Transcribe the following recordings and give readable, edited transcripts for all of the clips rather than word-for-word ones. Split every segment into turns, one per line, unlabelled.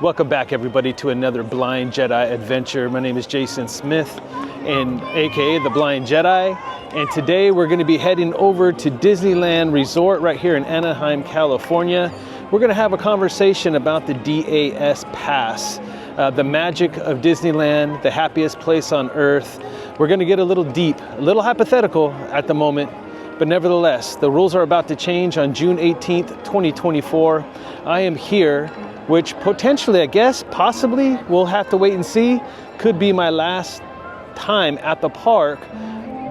Welcome back, everybody, to another Blind Jedi adventure. My name is Jason Smith, and aka the Blind Jedi. And today we're going to be heading over to Disneyland Resort right here in Anaheim, California. We're going to have a conversation about the DAS Pass, the magic of Disneyland, the happiest place on earth. We're going to get a little deep, a little hypothetical at the moment, but nevertheless, the rules are about to change on June 18th, 2024. I am here, which potentially, I guess, possibly, we'll have to wait and see, could be my last time at the park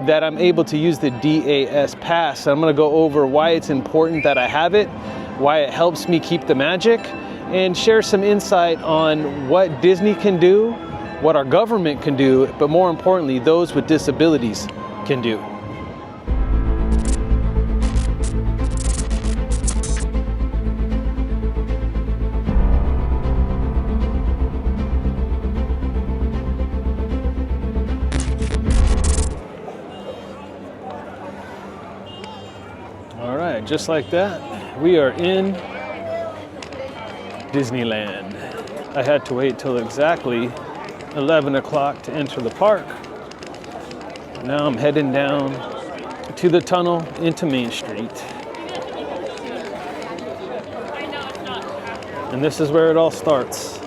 that I'm able to use the DAS Pass. I'm gonna go over why it's important that I have it, why it helps me keep the magic, and share some insight on what Disney can do, what our government can do, but more importantly, those with disabilities can do. Just like that, we are in Disneyland. I had to wait till exactly 11 o'clock to enter the park. Now I'm heading down to the tunnel into Main Street. And this is where it all starts.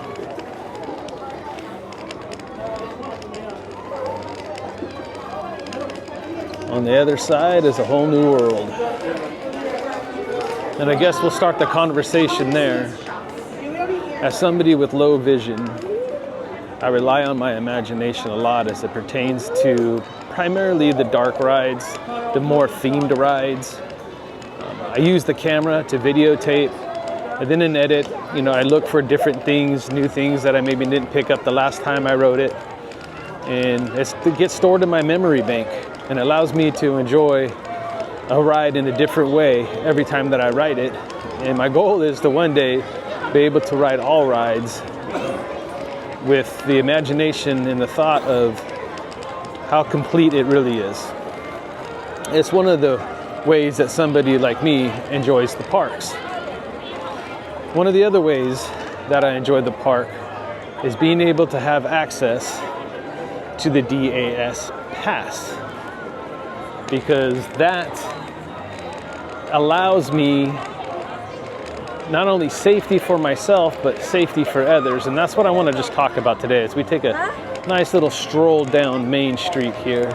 On the other side is a whole new world. And I guess we'll start the conversation there. As somebody with low vision, I rely on my imagination a lot as it pertains to primarily the dark rides, the more themed rides. I use the camera to videotape, and then in edit, I look for different things, new things that I maybe didn't pick up the last time I rode it. And it gets stored in my memory bank and allows me to enjoy a ride in a different way every time that I ride it. And my goal is to one day be able to ride all rides with the imagination and the thought of how complete it really is. It's one of the ways that somebody like me enjoys the parks. One of the other ways that I enjoy the park is being able to have access to the DAS Pass, because that allows me not only safety for myself, but safety for others. And that's what I want to just talk about today as we take a nice little stroll down Main Street here.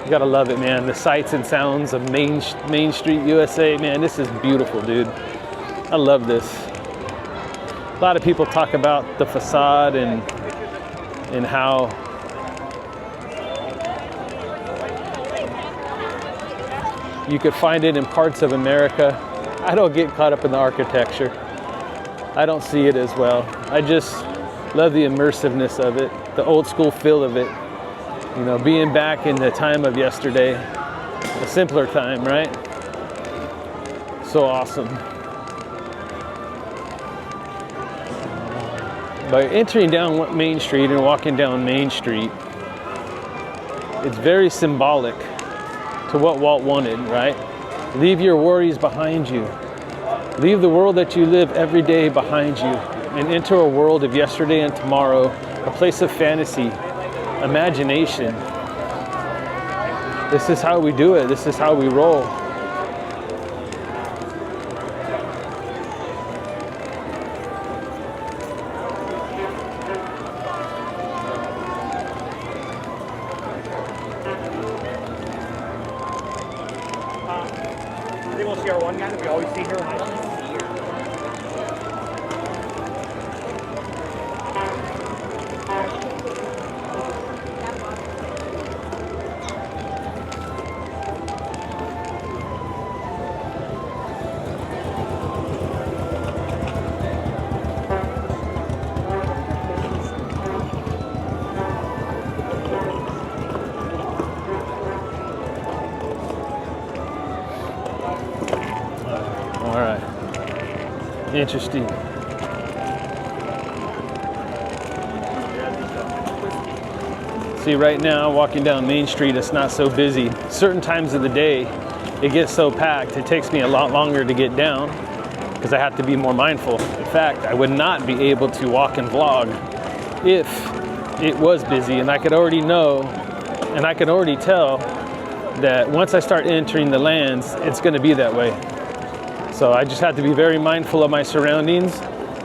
You gotta love it, man. The sights and sounds of Main Street, USA. Man, this is beautiful, dude. I love this. A lot of people talk about the facade and how you could find it in parts of America. I don't get caught up in the architecture. I don't see it as well. I just love the immersiveness of it, the old school feel of it. Being back in the time of yesterday, a simpler time, right? So awesome. By entering down Main Street and walking down Main Street, it's very symbolic to what Walt wanted, right? Leave your worries behind you. Leave the world that you live every day behind you and enter a world of yesterday and tomorrow, a place of fantasy, imagination. This is how we do it. This is how we roll.
One guy that we always see here.
All right. Interesting. See, right now, walking down Main Street, it's not so busy. Certain times of the day, it gets so packed, it takes me a lot longer to get down. because I have to be more mindful. In fact, I would not be able to walk and vlog if it was busy, and I could already know, and I can already tell that once I start entering the lands, it's going to be that way. So I just have to be very mindful of my surroundings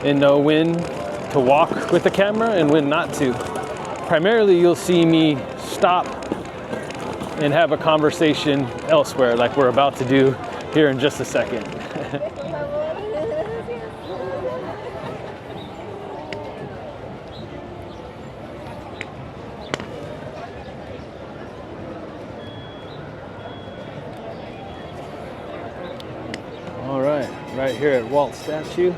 and know when to walk with the camera and when not to. Primarily, you'll see me stop and have a conversation elsewhere, like we're about to do here in just a second. All right, right here at Walt's statue.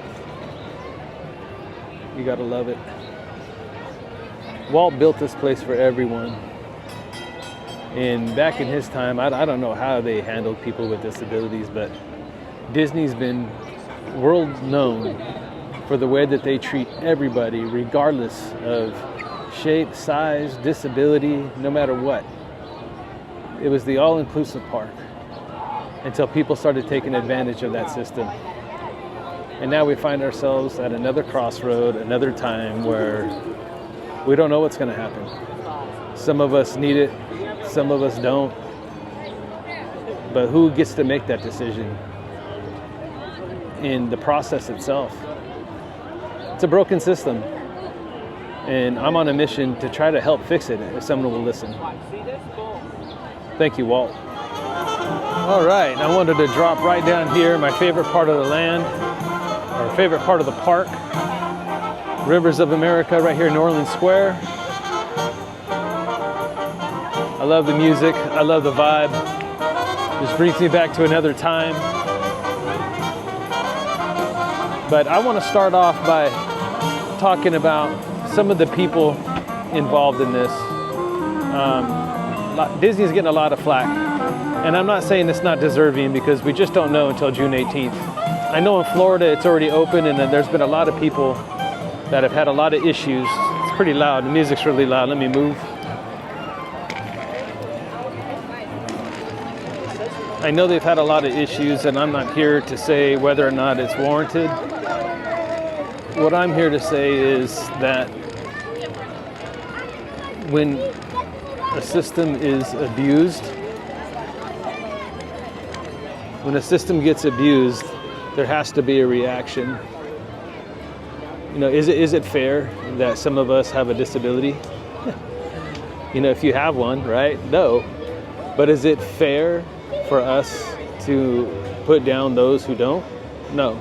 You gotta love it. Walt built this place for everyone. And back in his time, I don't know how they handled people with disabilities, but Disney's been world known for the way that they treat everybody, regardless of shape, size, disability, no matter what. It was the all-inclusive park until people started taking advantage of that system. And now we find ourselves at another crossroad, another time where we don't know what's going to happen. Some of us need it, some of us don't. But who gets to make that decision in the process itself? It's a broken system. And I'm on a mission to try to help fix it if someone will listen. Thank you, Walt. All right, I wanted to drop right down here, my favorite part of the land, or favorite part of the park. Rivers of America right here in Orleans Square. I love the music, I love the vibe. Just brings me back to another time. But I want to start off by talking about some of the people involved in this. Disney's getting a lot of flack. And I'm not saying it's not deserving, because we just don't know until June 18th. I know in Florida it's already open, and then there's been a lot of people that have had a lot of issues. It's pretty loud, the music's really loud. Let me move. I know they've had a lot of issues, and I'm not here to say whether or not it's warranted. What I'm here to say is that when a system is abused, when a system gets abused, there has to be a reaction. You know, is it fair that some of us have a disability? You know, if you have one, right? No. But is it fair for us to put down those who don't? No.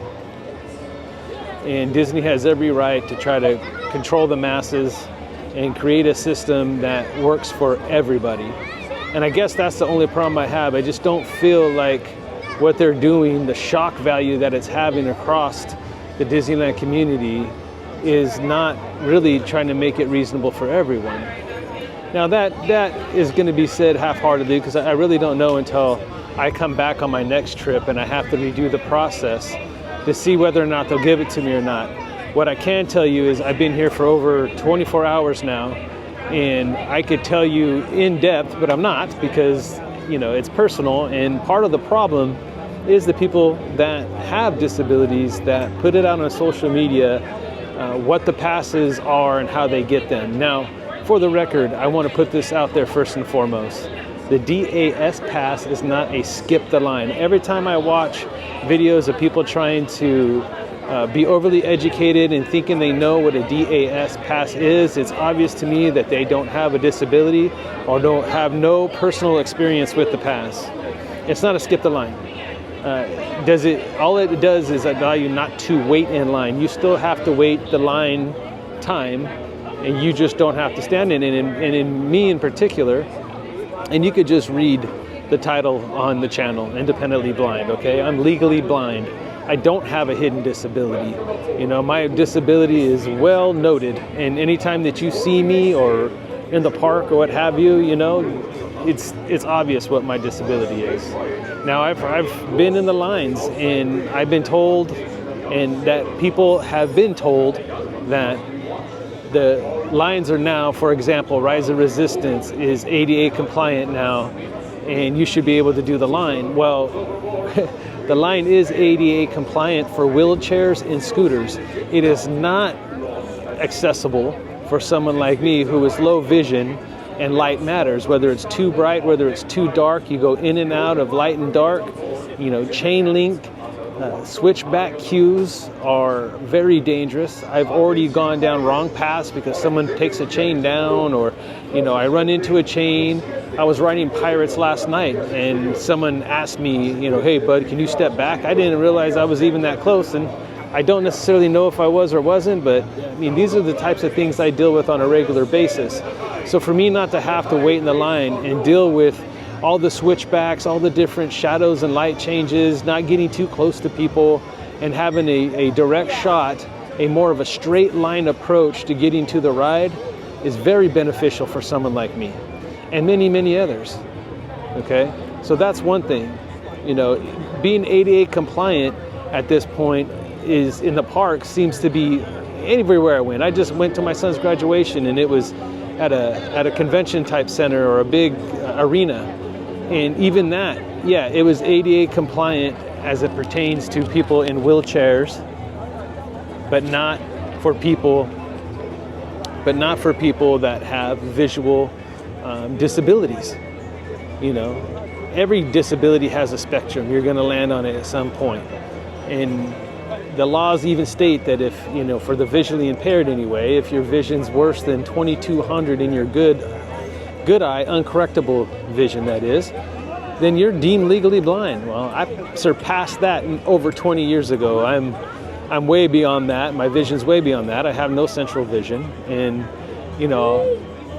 And Disney has every right to try to control the masses and create a system that works for everybody. And I guess that's the only problem I have. I just don't feel like what they're doing, the shock value that it's having across the Disneyland community, is not really trying to make it reasonable for everyone. Now that is going to be said half-heartedly, because I really don't know until I come back on my next trip and I have to redo the process to see whether or not they'll give it to me or not. What I can tell you is I've been here for over 24 hours now, and I could tell you in depth, but I'm not, because you know, it's personal, and part of the problem is the people that have disabilities that put it out on social media, what the passes are and how they get them. Now, for the record, I want to put this out there first and foremost. The DAS pass is not a skip the line. Every time I watch videos of people trying to be overly educated and thinking they know what a DAS pass is, it's obvious to me that they don't have a disability or don't have no personal experience with the pass. It's not a skip the line. All it does is allow you not to wait in line. You still have to wait the line time, and you just don't have to stand in it. And in me in particular, and you could just read the title on the channel, Independently Blind, okay? I'm legally blind. I don't have a hidden disability. You know, my disability is well noted, and anytime that you see me or in the park or what have you, you know, it's obvious what my disability is. Now, I've been in the lines, and I've been told, and that people have been told, that the lines are now, for example, Rise of Resistance is ADA compliant now, and you should be able to do the line. Well, The line is ADA compliant for wheelchairs and scooters. It is not accessible for someone like me who is low vision and light matters, whether it's too bright, whether it's too dark. You go in and out of light and dark. Chain link, switchback queues are very dangerous. I've already gone down wrong paths because someone takes a chain down, or I run into a chain. I was riding Pirates last night and someone asked me, hey bud, can you step back? I didn't realize I was even that close, and I don't necessarily know if I was or wasn't, but these are the types of things I deal with on a regular basis. So for me not to have to wait in the line and deal with all the switchbacks, all the different shadows and light changes, not getting too close to people, and having a direct shot, a more of a straight line approach to getting to the ride is very beneficial for someone like me and many, many others. Okay, so that's one thing. Being ADA compliant at this point is in the park seems to be everywhere I went. I just went to my son's graduation and it was at a convention type center or a big arena. And even that, it was ADA compliant as it pertains to people in wheelchairs, but not for people that have visual disabilities. Every disability has a spectrum. You're going to land on it at some point. And the laws even state that if, for the visually impaired anyway, if your vision's worse than 2200 in your good eye, uncorrectable vision that is, then you're deemed legally blind. Well, I surpassed that over 20 years ago. I'm way beyond that. My vision's way beyond that. I have no central vision. And,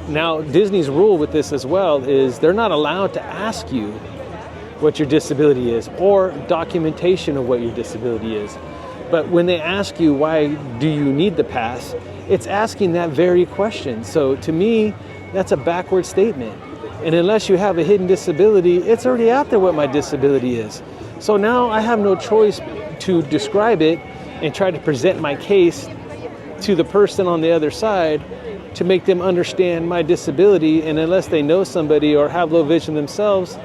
now Disney's rule with this as well is they're not allowed to ask you what your disability is or documentation of what your disability is. But when they ask you, why do you need the pass? It's asking that very question. So to me, that's a backward statement. And unless you have a hidden disability, it's already out there what my disability is. So now I have no choice to describe it and try to present my case to the person on the other side to make them understand my disability. And unless they know somebody or have low vision themselves,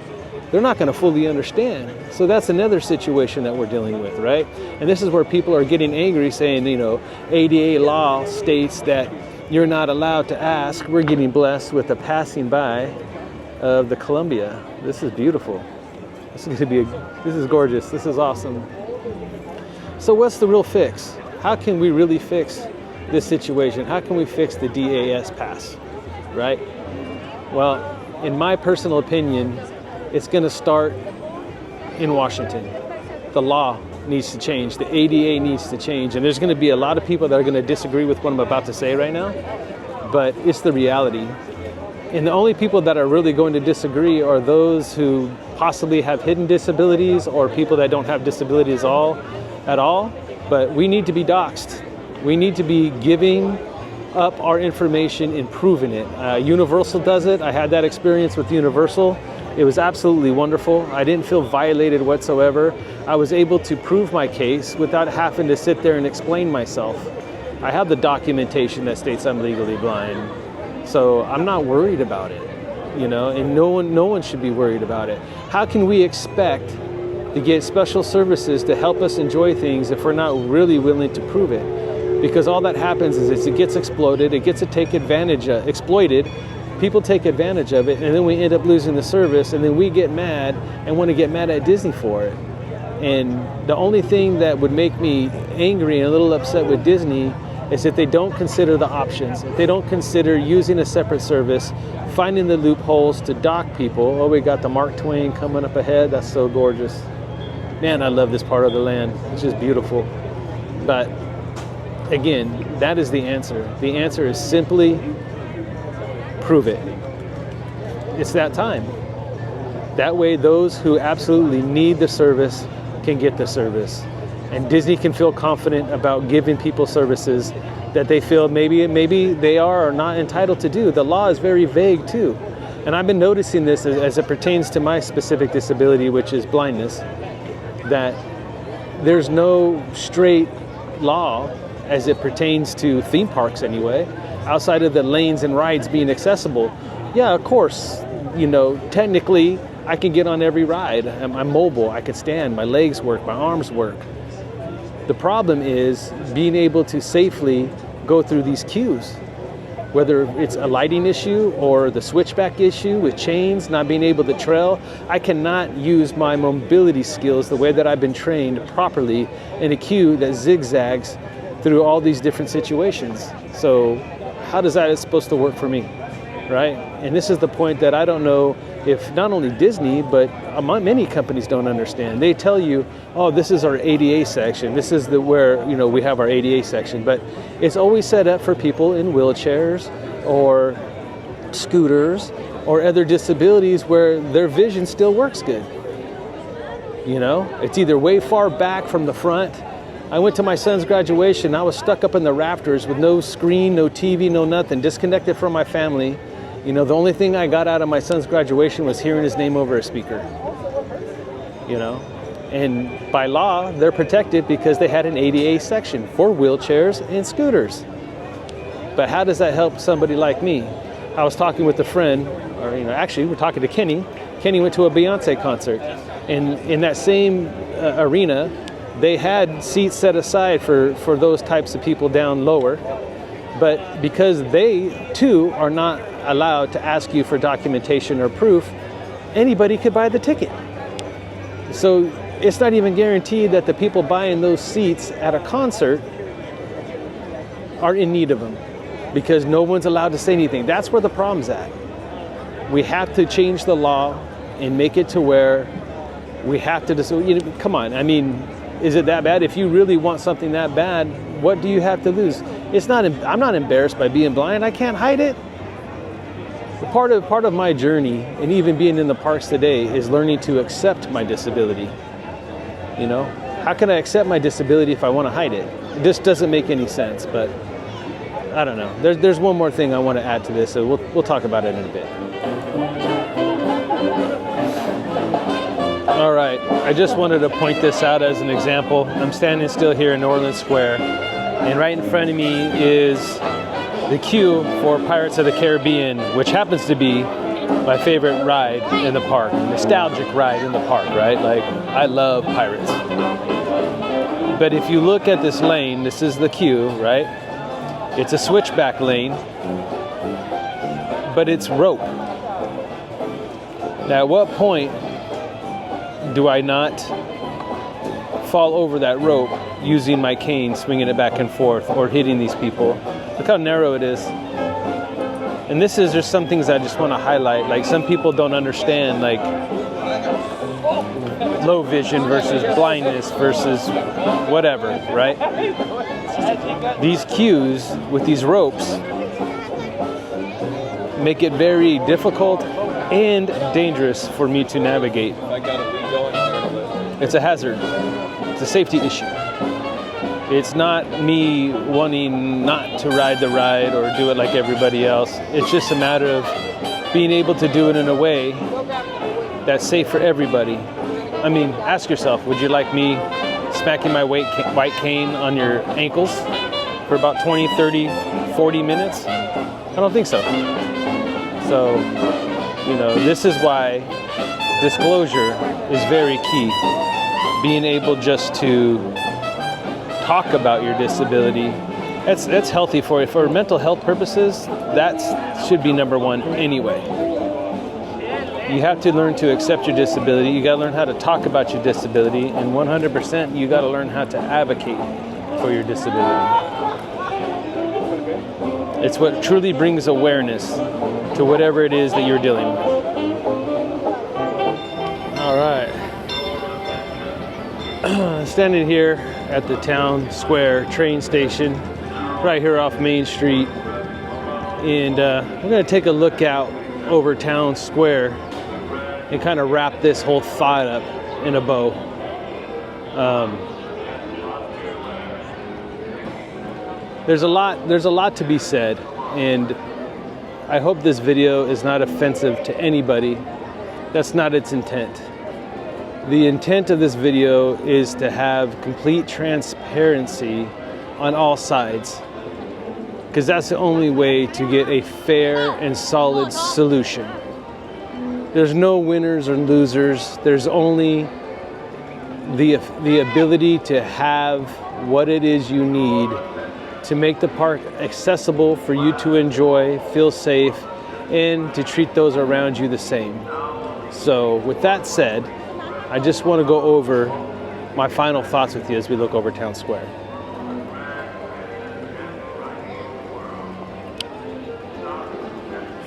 they're not going to fully understand. So that's another situation that we're dealing with, right? And this is where people are getting angry saying, ADA law states that you're not allowed to ask. We're getting blessed with the passing by of the Columbia. This is beautiful. This is gorgeous. This is awesome. So what's the real fix? How can we really fix this situation? How can we fix the DAS pass, right? Well, in my personal opinion, it's going to start in Washington. The law needs to change. The ADA needs to change. And there's going to be a lot of people that are going to disagree with what I'm about to say right now, but it's the reality. And the only people that are really going to disagree are those who possibly have hidden disabilities or people that don't have disabilities at all. But we need to be doxxed. We need to be giving up our information and proving it. Universal does it. I had that experience with Universal. It was absolutely wonderful. I didn't feel violated whatsoever. I was able to prove my case without having to sit there and explain myself. I have the documentation that states I'm legally blind. So I'm not worried about it, and no one should be worried about it. How can we expect to get special services to help us enjoy things if we're not really willing to prove it? Because all that happens is it gets exploded, it gets exploited, people take advantage of it, and then we end up losing the service, and then we get mad and want to get mad at Disney for it. And the only thing that would make me angry and a little upset with Disney is that they don't consider the options. If they don't consider using a separate service, finding the loopholes to dock people. Oh, we got the Mark Twain coming up ahead. That's so gorgeous. Man, I love this part of the land. It's just beautiful. But again, that is the answer. The answer is simply prove it. It's that time. That way, those who absolutely need the service can get the service. And Disney can feel confident about giving people services that they feel maybe they are or not entitled to do. The law is very vague too. And I've been noticing this as it pertains to my specific disability, which is blindness, that there's no straight law as it pertains to theme parks anyway, outside of the lanes and rides being accessible. Yeah, of course, technically I can get on every ride. I'm mobile. I can stand. My legs work. My arms work. The problem is being able to safely go through these queues, whether it's a lighting issue or the switchback issue with chains, not being able to trail. I cannot use my mobility skills the way that I've been trained properly in a queue that zigzags through all these different situations. So how does that supposed to work for me, right? And this is the point that I don't know if not only Disney, but many companies don't understand. They tell you, oh, this is our ADA section. This is where we have our ADA section, but it's always set up for people in wheelchairs or scooters or other disabilities where their vision still works good. It's either way far back from the front. I went to my son's graduation. I was stuck up in the rafters with no screen, no TV, no nothing, disconnected from my family. The only thing I got out of my son's graduation was hearing his name over a speaker. And by law, they're protected because they had an ADA section for wheelchairs and scooters. But how does that help somebody like me? I was talking with a friend, or actually we're talking to Kenny. Kenny went to a Beyonce concert, and in that same arena, they had seats set aside for those types of people down lower. But because they too are not allowed to ask you for documentation or proof, anybody could buy the ticket. So it's not even guaranteed that the people buying those seats at a concert are in need of them, because no one's allowed to say anything. That's where the problem's at. We have to change the law and make it to where we have to come on, is it that bad? If you really want something that bad, what do you have to lose? I'm not embarrassed by being blind. I can't hide it. Part of my journey, and even being in the parks today, is learning to accept my disability. How can I accept my disability if I want to hide it? This doesn't make any sense, but I don't know. There's one more thing I want to add to this, so we'll talk about it in a bit. All right, I just wanted to point this out as an example. I'm standing still here in Orland Square, and right in front of me is the queue for Pirates of the Caribbean, which happens to be my favorite ride in the park, nostalgic ride in the park, right? Like, I love Pirates. But if you look at this lane, this is the queue, right? It's a switchback lane, but it's rope. Now, at what point do I not fall over that rope using my cane, swinging it back and forth, or hitting these people? Look how narrow it is. And this is just some things I just want to highlight. Like, some people don't understand, like, low vision versus blindness versus whatever, right? These queues with these ropes make it very difficult and dangerous for me to navigate. It's a hazard. It's a safety issue. It's not me wanting not to ride the ride or do it like everybody else. It's just a matter of being able to do it in a way that's safe for everybody. Ask yourself, would you like me smacking my white cane on your ankles for about 20, 30, 40 minutes? I don't think so. So, this is why disclosure is very key. Being able just to talk about your disability, that's healthy for you. For mental health purposes, that should be number one anyway. You have to learn to accept your disability. You got to learn how to talk about your disability, and 100% you got to learn how to advocate for your disability. It's what truly brings awareness to whatever it is that you're dealing with. All right. Standing here at the town square train station, right here off Main Street, and we're going to take a look out over town square and kind of wrap this whole thought up in a bow. There's a lot to be said, and I hope this video is not offensive to anybody. That's not its intent. The intent of this video is to have complete transparency on all sides, because that's the only way to get a fair and solid solution. There's no winners or losers. There's only the ability to have what it is you need to make the park accessible for you to enjoy, feel safe, and to treat those around you the same. So with that said, I just want to go over my final thoughts with you as we look over Town Square.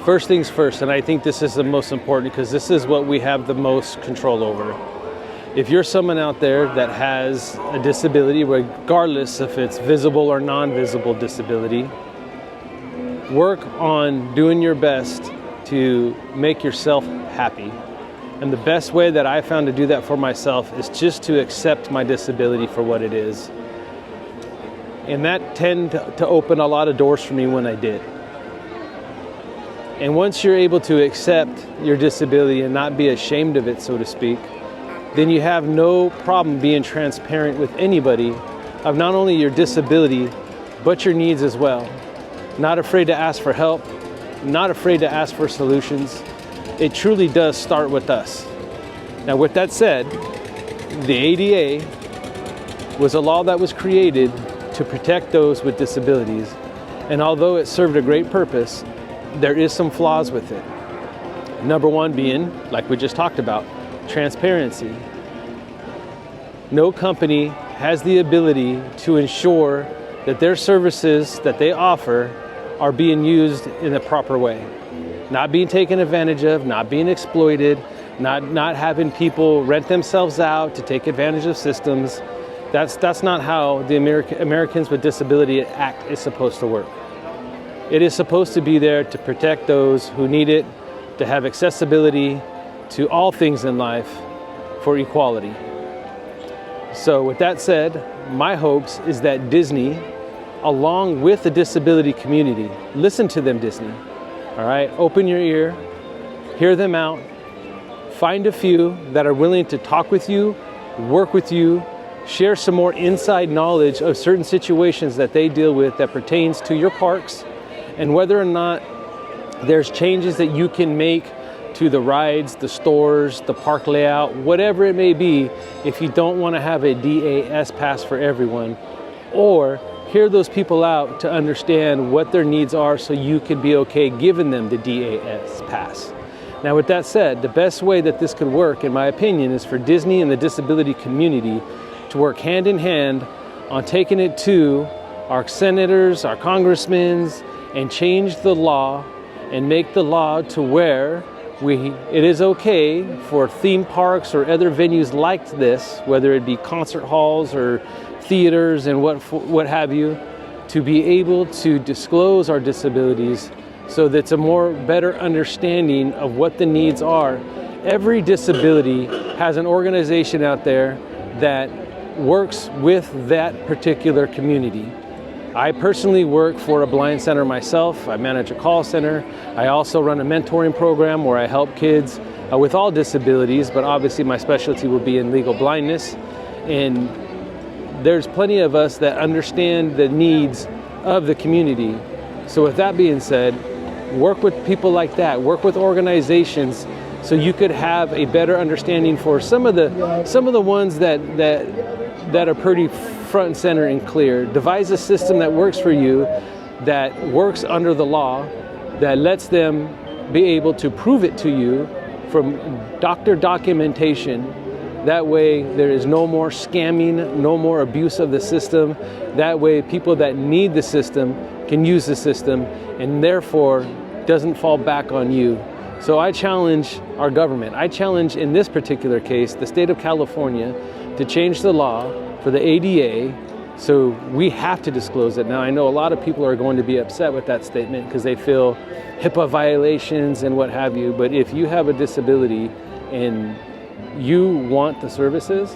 First things first, and I think this is the most important because this is what we have the most control over. If you're someone out there that has a disability, regardless if it's visible or non-visible disability, work on doing your best to make yourself happy. And the best way that I found to do that for myself is just to accept my disability for what it is. And that tended to open a lot of doors for me when I did. And once you're able to accept your disability and not be ashamed of it, so to speak, then you have no problem being transparent with anybody of not only your disability, but your needs as well. Not afraid to ask for help, not afraid to ask for solutions. It truly does start with us. Now, with that said, the ADA was a law that was created to protect those with disabilities. And although it served a great purpose, there is some flaws with it. Number one being, like we just talked about, transparency. No company has the ability to ensure that their services that they offer are being used in the proper way. Not being taken advantage of, not being exploited, not having people rent themselves out to take advantage of systems. That's not how the Americans with Disability Act is supposed to work. It is supposed to be there to protect those who need it, to have accessibility to all things in life for equality. So with that said, my hopes is that Disney, along with the disability community, listen to them, Disney. All right, open your ear, hear them out, find a few that are willing to talk with you, work with you, share some more inside knowledge of certain situations that they deal with that pertains to your parks, and whether or not there's changes that you can make to the rides, the stores, the park layout, whatever it may be, if you don't want to have a DAS pass for everyone, or hear those people out to understand what their needs are so you can be okay giving them the DAS pass. Now, with that said, the best way that this could work, in my opinion, is for Disney and the disability community to work hand in hand on taking it to our senators, our congressmen, and change the law and make the law to where it is okay for theme parks or other venues like this, whether it be concert halls or theaters and what have you, to be able to disclose our disabilities so that it's a more better understanding of what the needs are. Every disability has an organization out there that works with that particular community. I personally work for a blind center myself. I manage a call center. I also run a mentoring program where I help kids with all disabilities, but obviously my specialty will be in legal blindness. And there's plenty of us that understand the needs of the community. So with that being said, work with people like that, work with organizations so you could have a better understanding for some of the ones that are pretty front and center and clear. Devise a system that works for you, that works under the law, that lets them be able to prove it to you from doctor documentation. That way there is no more scamming, no more abuse of the system. That way people that need the system can use the system and therefore doesn't fall back on you. So I challenge our government. I challenge, in this particular case, the state of California to change the law for the ADA, so we have to disclose it. Now, I know a lot of people are going to be upset with that statement because they feel HIPAA violations and what have you, but if you have a disability and you want the services,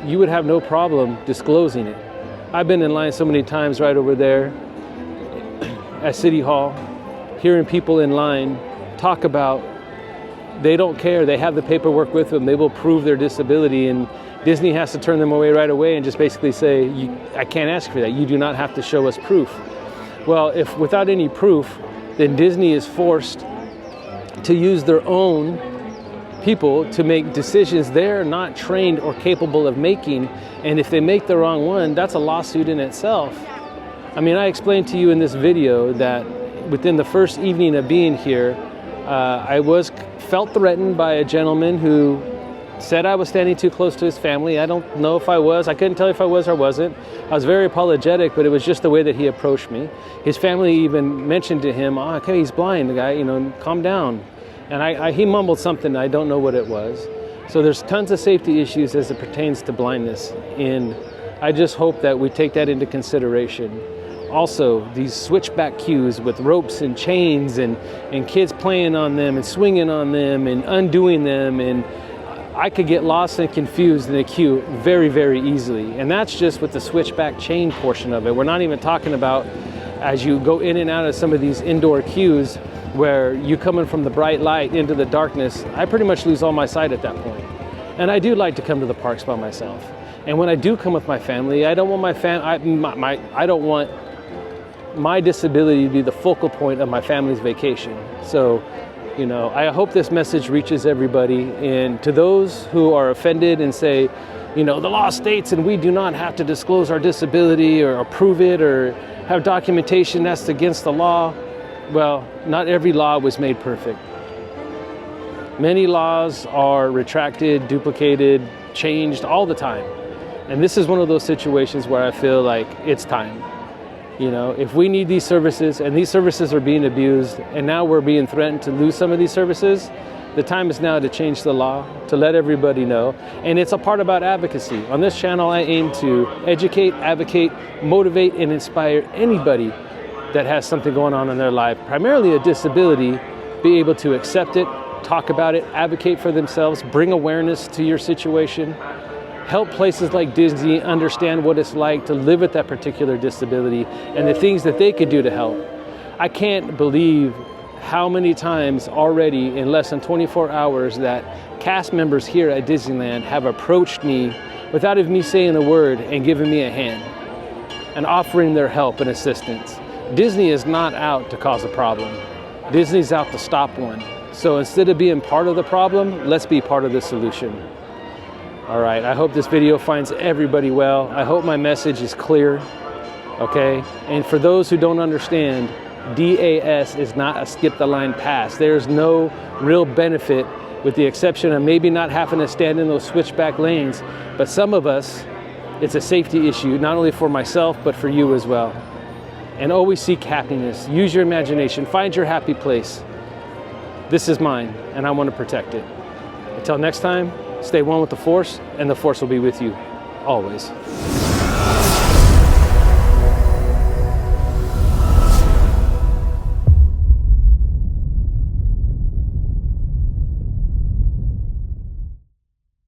you would have no problem disclosing it. I've been in line so many times right over there at City Hall, hearing people in line talk about they don't care, they have the paperwork with them, they will prove their disability, and Disney has to turn them away and just basically say, I can't ask for that, you do not have to show us proof. Well, if without any proof, then Disney is forced to use their own people to make decisions they're not trained or capable of making. And if they make the wrong one, that's a lawsuit in itself. I mean, I explained to you in this video that within the first evening of being here, I felt threatened by a gentleman who said I was standing too close to his family. I don't know if I was. I couldn't tell if I was or wasn't. I was very apologetic, but it was just the way that he approached me. His family even mentioned to him, "Oh, okay, he's blind, the guy, you know, calm down." And he mumbled something, I don't know what it was. So there's tons of safety issues as it pertains to blindness. And I just hope that we take that into consideration. Also, these switchback queues with ropes and chains and kids playing on them and swinging on them and undoing them, and I could get lost and confused in a queue very, very easily. And that's just with the switchback chain portion of it. We're not even talking about as you go in and out of some of these indoor queues where you coming from the bright light into the darkness. I pretty much lose all my sight at that point. And I do like to come to the parks by myself. And when I do come with my family, I don't want I don't want my disability to be the focal point of my family's vacation. So, you know, I hope this message reaches everybody. And to those who are offended and say, you know, the law states and we do not have to disclose our disability or approve it or have documentation that's against the law. Well, not every law was made perfect. Many laws are retracted, duplicated, changed all the time. And this is one of those situations where I feel like it's time. You know, if we need these services and these services are being abused and now we're being threatened to lose some of these services, the time is now to change the law, to let everybody know. And it's a part about advocacy. On this channel, I aim to educate, advocate, motivate, and inspire anybody that has something going on in their life, primarily a disability, be able to accept it, talk about it, advocate for themselves, bring awareness to your situation, help places like Disney understand what it's like to live with that particular disability and the things that they could do to help. I can't believe how many times already in less than 24 hours that cast members here at Disneyland have approached me without even me saying a word and giving me a hand and offering their help and assistance. Disney is not out to cause a problem. Disney's out to stop one. So instead of being part of the problem, let's be part of the solution. All right, I hope this video finds everybody well. I hope my message is clear, okay? And for those who don't understand, DAS is not a skip the line pass. There's no real benefit with the exception of maybe not having to stand in those switchback lanes. But some of us, it's a safety issue, not only for myself, but for you as well. And always seek happiness. Use your imagination. Find your happy place. This is mine, and I want to protect it. Until next time, stay one with the Force, and the Force will be with you always.